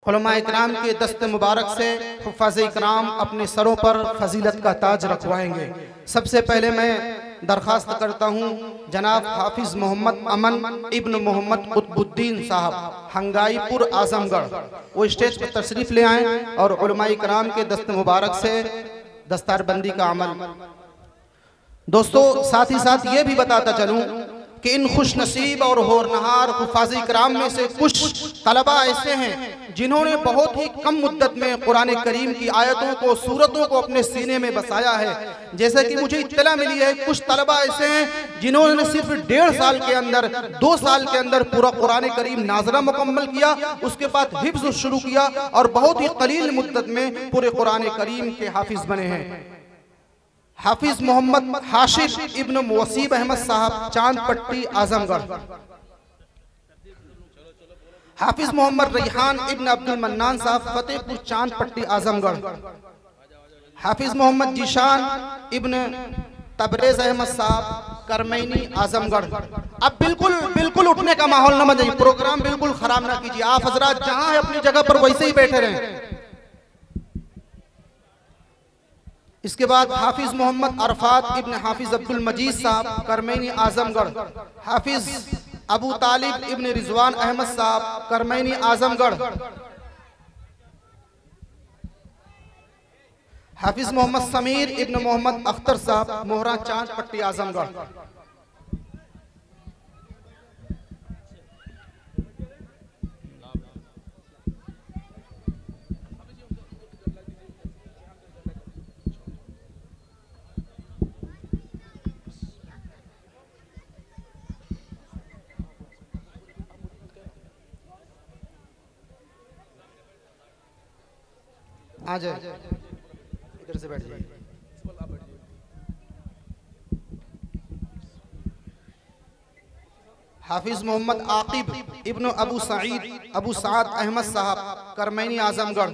उलमा इकराम के दस्त मुबारक से हुफ़ाज़ इकराम अपने सरों पर फजीलत का ताज रखवाएंगे। सबसे पहले मैं दरख्वास्त करता हूँ जनाब हाफिज़ मोहम्मद अमन इब्न मोहम्मद कुतुबुद्दीन साहब हंगाईपुर आजमगढ़, वो स्टेज पर तशरीफ़ ले आएँ और उलमा इकराम के दस्त मुबारक से दस्तारबंदी का अमल। दोस्तों, साथ ही साथ ये भी बताता चलूँ कि इन खुश नसीब और होनहार हुफ़ाज़ इकराम में से कुछ तलबा ऐसे हैं जिन्होंने बहुत ही कम मुद्दत में कुरान करीम की आयतों को, सूरतों को अपने सीने में बसाया है। जैसे कि मुझे इत्तला मिली है, कुछ तलबा ऐसे हैं जिन्होंने सिर्फ 1.5 साल के अंदर, 2 साल के अंदर पूरा कुरान करीम नाज़रा मुकम्मल किया, उसके बाद हिफ्ज़ शुरू किया और बहुत ही कलील मुद्दत में पूरे कुरान करीम के हाफिज़ बने हैं। हाफिज मोहम्मद हाशिर इब्न वसीब अहमद साहब चांदपट्टी आजमगढ़, हाफिज मोहम्मद रेहान इब्न अब्दुल मन्नान साहब फतेहपुर चांदपट्टी आजमगढ़, हाफिज मोहम्मद जीशान इब्न तबरेज अहमद साहब करमैनी आजमगढ़। अब बिल्कुल उठने का माहौल न बनाइए, प्रोग्राम बिल्कुल खराब ना कीजिए। आप हजरात जहां है अपनी जगह पर वैसे ही बैठे रहें। इसके बाद हाफिज मोहम्मद अरफात इब्न हाफिज अब्दुल मजीद साहब करमैनी आजमगढ़, हाफिज अबू तालिब इब्न रिजवान अहमद साहब करमैनी आजमगढ़, हाफिज मोहम्मद समीर इब्न मोहम्मद अख्तर साहब मोहरा चांदपट्टी आजमगढ़। आ जाए, इधर से बैठ जाइए। हाफिज मोहम्मद आकिब इब्न अबू सईद अबू साद अहमद साहब करमैनी आजमगढ़,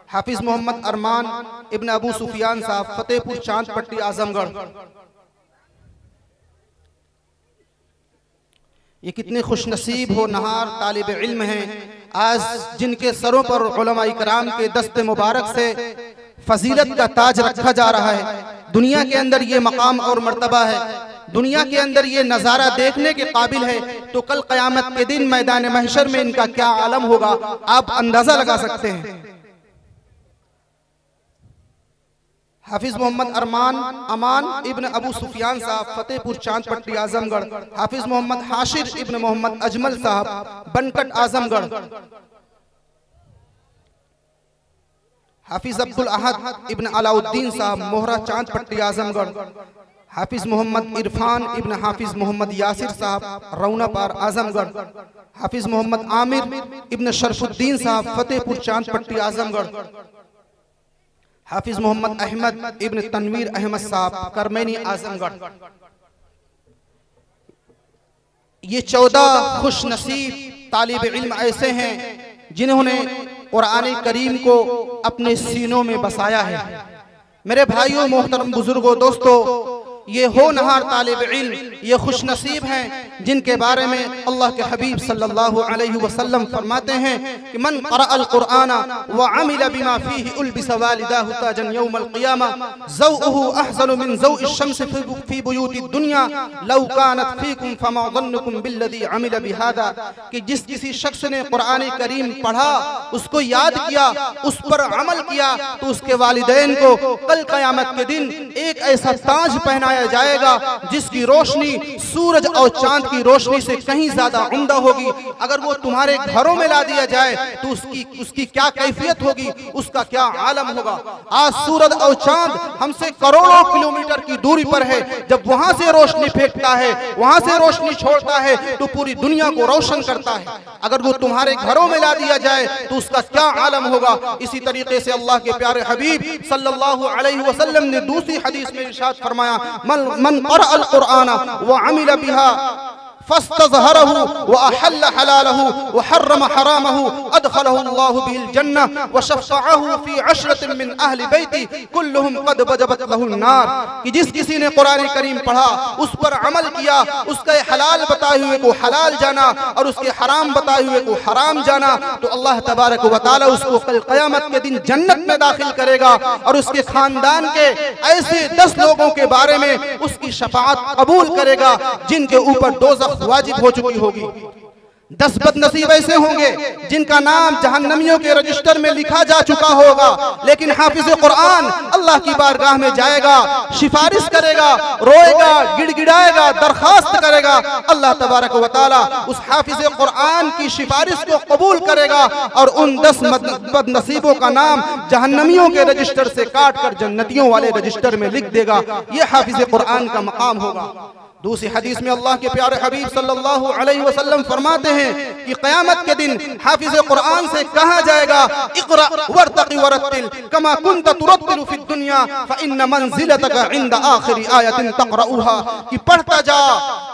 हाफिज मोहम्मद अरमान इब्न अबू सुफियान साहब फतेहपुर चांदपट्टी आजमगढ़। ये कितने खुश नसीब हो नहार तालिब इल्म हैं आज जिनके सरों पर उलमा इकराम के दस्ते मुबारक से फजीलत का ताज रखा जा रहा है। दुनिया के अंदर ये मकाम और मर्तबा है, दुनिया के अंदर ये नज़ारा देखने के काबिल है, तो कल क़यामत के दिन मैदान महशर में इनका क्या आलम होगा आप अंदाजा लगा सकते हैं। हाफिज मोहम्मद अमान इब्न अबू सुफियान साहब फतेहपुर चांदपट्टी आजमगढ़, हाफिज मोहम्मद हाशिर इब्न मोहम्मद अजमल साहब बनकट आजमगढ़, हाफिज अब्दुल अहद इब्न अलाउद्दीन साहब मोहरा चांदपट्टी आजमगढ़, हाफिज मोहम्मद इरफान इब्न हाफिज मोहम्मद यासिर साहब रौनापार आजमगढ़, हाफिज मोहम्मद आमिर इब्न शरफुद्दीन साहब फतेहपुर चांदपट्टी आजमगढ़, हाफिज मोहम्मद अहमद इब्न तनवीर अहमद साहब करमैनी आजमगढ़। ये 14 खुश नसीब तालिब इल्म ऐसे हैं जिन्होंने कुरान करीम को अपने सीनों में बसाया है। मेरे भाइयों, मोहतरम बुजुर्गों, दोस्तों, ये होनहार तालिब इल्म ये खुश नसीब हैं जिनके बारे में अल्लाह के हबीब सल्लल्लाहु अलैहि वसल्लम फरमाते हैं कि मन क़रअल क़ुरआन व अमिल बिमा फीहि उल्बिस वालिदाहु ताजन यौमल क़ियामा ज़ौउहु अहज़नु मिन ज़ौइश शम्स फी बुयूति दुनिया लौ कानत फीकुम फमा ज़न्नुकुम बिल्लज़ी अमिल बिहादा। कि जिस किसी शख्स ने कुरान करीम पढ़ा, उसको याद किया, उस पर अमल किया, तो उसके वालिदैन को कल क़यामत के दिन एक ऐसा ताज पहनाया जाएगा जिसकी रोशनी सूरज और चांद की रोशनी से कहीं ज्यादा उम्दा होगी। अगर वो तुम्हारे घरों में ला दिया जाए तो उसकी क्या कैफियत होगी, उसका क्या आलम होगा। आज सूरज और चांद हमसे करोड़ों किलोमीटर की दूरी पर है, जब वहां से रोशनी फेंकता है, वहां से रोशनी छोड़ता है तो पूरी दुनिया को रोशन करता है। अगर वो तुम्हारे घरों में ला दिया जाए तो उसका क्या आलम होगा। इसी तरीके से अल्लाह के प्यारे हबीब सल्लल्लाहु अलैहि वसल्लम ने दूसरी हदीस में इरशाद फरमाया, मन क़रअल क़ुरआन व अमिल बिहा फस्तज़हरहु व अहल्ल हलालहु व हर्रम हरामहु अदखलहु अल्लाहु बिल जन्नह व शफ़अहु फी अशरतिन मिन अहली बैती कुल्लुहुम क़द वजबत लहुन नार। कि जिस किसी ने कुरान करीम पढ़ा, उस पर अमल किया, उसके हलाल बताए हुए को हलाल जाना और उसके हराम बताए हुए को हराम जाना, तो अल्लाह तबारक व तआला उसको कल क़यामत के दिन जन्नत में दाखिल करेगा और उसके खानदान के ऐसे 10 लोगों के बारे में उसकी शफाअत कबूल करेगा जिनके ऊपर दोज़ख वाजिब हो चुकी होगी। 10 बदनसीब ऐसे होंगे जिनका नाम जहन्नमियों के रजिस्टर में लिखा जा चुका होगा, लेकिन हाफिज कुरान अल्लाह की बारगाह में जाएगा, सिफारिश करेगा, रोएगा, गिड़गिड़ाएगा, दरखास्त करेगा। अल्लाह तबारक व तआला उस हाफिज कुरान की सिफारिश को कबूल करेगा और उन 10 बदनसीबों का नाम जहन्नमियों के रजिस्टर से काट कर जन्नतियों वाले रजिस्टर में लिख देगा। ये हाफिज कुरान का मकाम होगा। दूसरी हदीस में अल्लाह के प्यारे हबीब सल्लल्लाहु अलैहि वसल्लम फरमाते हैं कि क़यामत के दिन हाफिज़ कुरान से कहा जाएगा, इक़रा वरतक़ी वरत्तिल कमा कुन्त तुरत्तिलु फ़िद दुनिया फ़इन्न मंज़िलतक इंद आख़िरी आयतिन तक़रऊहा। कि पढ़ता जा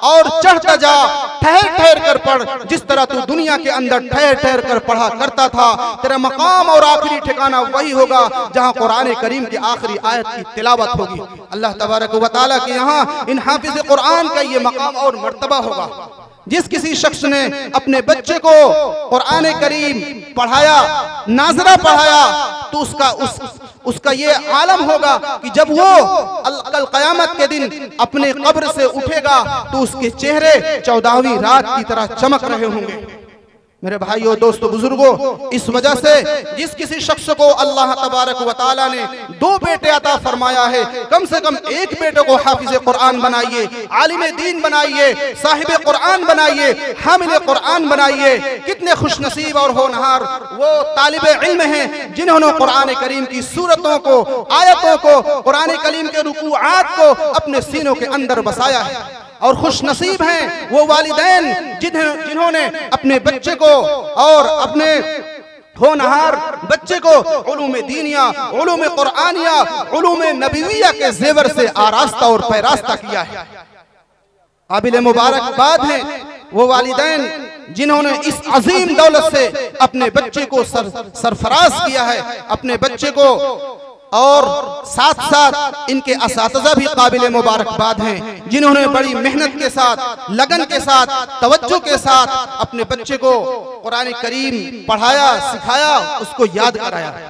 और चढ़ता जा, ठहर ठहर कर पढ़, जिस तरह तू दुनिया के अंदर ठहर ठहर कर पढ़ा करता था। तेरा मकाम और आखिरी ठिकाना वही होगा जहाँ कुरान करीम की आखिरी आयत की तिलावत होगी। अल्लाह तबारक व तआला के यहाँ इन हाफिज़ कुरान का ये मकाम और मर्तबा होगा। जिस किसी शख्स ने अपने बच्चे को कुरान करीम पढ़ाया, नाज़रा पढ़ाया, तो उसका ये आलम होगा कि जब वो कल क़यामत के दिन अपने कब्र से उठेगा तो उसके चेहरे 14वीं रात की तरह चमक रहे होंगे। मेरे भाइयों, दोस्तों, बुजुर्गों, इस वजह से जिस किसी शख्स को अल्लाह तबारक व तआला ने 2 बेटे अता फरमाया है, कम से कम एक बेटे को हाफिज़ कुरान बनाइए, आलिम दीन बनाइए, साहिब कुरान बनाइए, हामिल कुरान बनाइए। कितने खुशनसीब और होनहार वो तालिब इल्म हैं जिन्होंने कुरान करीम की सूरतों को, आयतों को, कुरान करीम के रुकूआत को अपने सीनों के अंदर बसाया है। और खुश नसीब हैं वो वालिदैन जिन्होंने अपने बच्चे को और अपने होनहार बच्चे को उलूम दीनिया, उलूम कुरानिया, उलूम नबविया के जेवर से आरास्ता और पैरास्ता किया है। काबिल मुबारकबाद हैं वो वालिदैन जिन्होंने इस अजीम दौलत से अपने बच्चे को सरफराज किया है, अपने बच्चे को। और साथ साथ इनके असातिज़ा भी काबिल मुबारकबाद हैं जिन्होंने बड़ी मेहनत के साथ, लगन के साथ, तवज्जो के साथ अपने बच्चे को कुरान करीम पढ़ाया, सिखाया, उसको याद कराया।